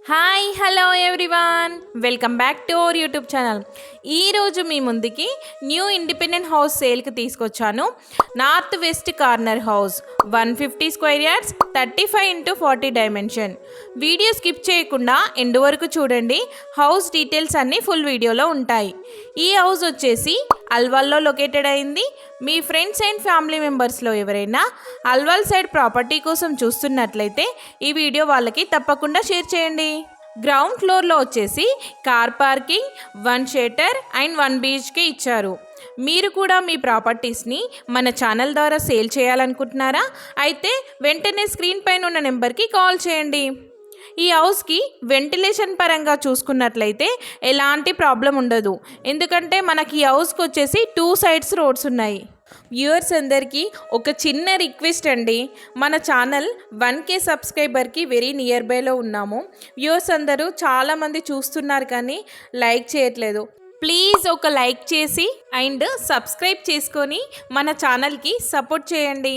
Hi hello everyone, welcome back to our YouTube channel. ఈరోజు మీ ముందుకి new independent house సేల్కి తీసుకొచ్చాను. North west corner house, 150 square yards, 35x40 dimension. Video skip చేయకుండా end వరకు చూడండి. House details అన్నీ full వీడియోలో ఉంటాయి. ఈ హౌస్ వచ్చేసి అల్వాల్లో లొకేటెడ్ అయింది. మీ ఫ్రెండ్స్ అండ్ ఫ్యామిలీ మెంబర్స్లో ఎవరైనా అల్వాల్ సైడ్ ప్రాపర్టీ కోసం చూస్తున్నట్లయితే ఈ వీడియో వాళ్ళకి తప్పకుండా షేర్ చేయండి. గ్రౌండ్ ఫ్లోర్లో వచ్చేసి కార్ పార్కింగ్, 1 షెల్టర్ అండ్ 1 బీచ్కి ఇచ్చారు. మీరు కూడా మీ ప్రాపర్టీస్ని మన ఛానల్ ద్వారా సేల్ చేయాలనుకుంటున్నారా? అయితే వెంటనే స్క్రీన్ పైన ఉన్న నెంబర్కి కాల్ చేయండి. ఈ హౌస్కి వెంటిలేషన్ పరంగా చూసుకున్నట్లయితే ఎలాంటి ప్రాబ్లం ఉండదు. ఎందుకంటే మనకి ఈ హౌస్కి వచ్చేసి 2 సైడ్స్ రోడ్స్ ఉన్నాయి. వ్యూవర్స్ అందరికీ ఒక చిన్న రిక్వెస్ట్ అండి, మన ఛానల్ 1K సబ్స్క్రైబర్కి వెరీ నియర్ బైలో ఉన్నాము. వ్యూవర్స్ అందరూ చాలామంది చూస్తున్నారు కానీ లైక్ చేయట్లేదు. ప్లీజ్ ఒక లైక్ చేసి అండ్ సబ్స్క్రైబ్ చేసుకొని మన ఛానల్కి సపోర్ట్ చేయండి.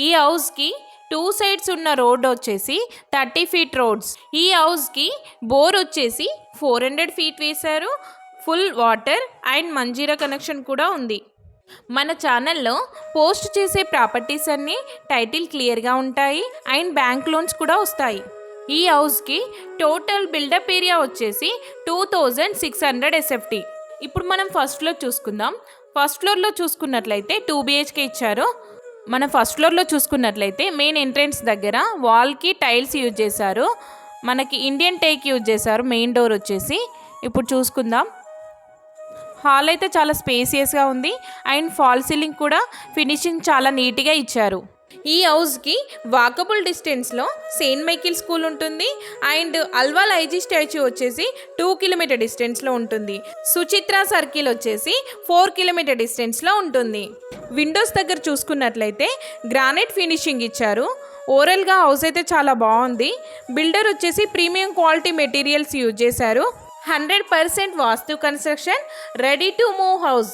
ఈ హౌస్కి 2 సైడ్స్ ఉన్న రోడ్ వచ్చేసి 30 ఫీట్ రోడ్స్. ఈ హౌస్కి బోర్ వచ్చేసి 400 ఫీట్ వేశారు. Full water and Manjeera connection కూడా ఉంది. మన ఛానల్లో పోస్ట్ చేసే ప్రాపర్టీస్ అన్నీ టైటిల్ క్లియర్గా ఉంటాయి అండ్ బ్యాంక్ లోన్స్ కూడా వస్తాయి. ఈ హౌస్కి టోటల్ బిల్డప్ ఏరియా వచ్చేసి 2600 SFT. ఇప్పుడు మనం ఫస్ట్ ఫ్లోర్ చూసుకుందాం. ఫస్ట్ ఫ్లోర్లో చూసుకున్నట్లయితే 2 BHK ఇచ్చారు. మనం ఫస్ట్ ఫ్లోర్లో చూసుకున్నట్లయితే మెయిన్ ఎంట్రెన్స్ దగ్గర వాల్కి టైల్స్ యూజ్ చేశారు. మనకి ఇండియన్ టేక్ యూజ్ చేశారు మెయిన్ డోర్ వచ్చేసి. ఇప్పుడు చూసుకుందాం. హాల్ అయితే చాలా స్పేసియస్గా ఉంది అండ్ ఫాల్ సీలింగ్ కూడా ఫినిషింగ్ చాలా నీట్గా ఇచ్చారు. ఈ హౌస్కి వాకబుల్ డిస్టెన్స్లో సెయింట్ మైకిల్ స్కూల్ ఉంటుంది అండ్ అల్వాల్ ఐజీ స్టాచ్యూ వచ్చేసి 2 కిలోమీటర్ డిస్టెన్స్లో ఉంటుంది. సుచిత్ర సర్కిల్ వచ్చేసి 4 కిలోమీటర్ డిస్టెన్స్లో ఉంటుంది. విండోస్ దగ్గర చూసుకున్నట్లయితే గ్రానైట్ ఫినిషింగ్ ఇచ్చారు. ఓవరాల్గా హౌస్ అయితే చాలా బాగుంది. బిల్డర్ వచ్చేసి ప్రీమియం క్వాలిటీ మెటీరియల్స్ యూజ్ చేశారు. 100% vastu construction, ready to move house.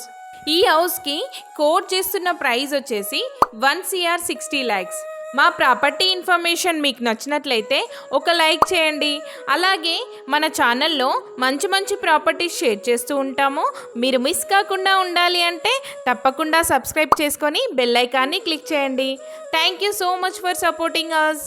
ఈ హౌస్కి కోట్ చేస్తున్న ప్రైస్ వచ్చేసి 1 CR 60 lakhs. మా ప్రాపర్టీ ఇన్ఫర్మేషన్ మీకు నచ్చినట్లయితే ఒక లైక్ చేయండి. అలాగే మన ఛానల్లో మంచి మంచి ప్రాపర్టీస్ షేర్ చేస్తూ ఉంటాము. మీరు మిస్ కాకుండా ఉండాలి అంటే తప్పకుండా సబ్స్క్రైబ్ చేసుకొని బెల్ ఐకాన్ని క్లిక్ చేయండి. Thank you so much for supporting us.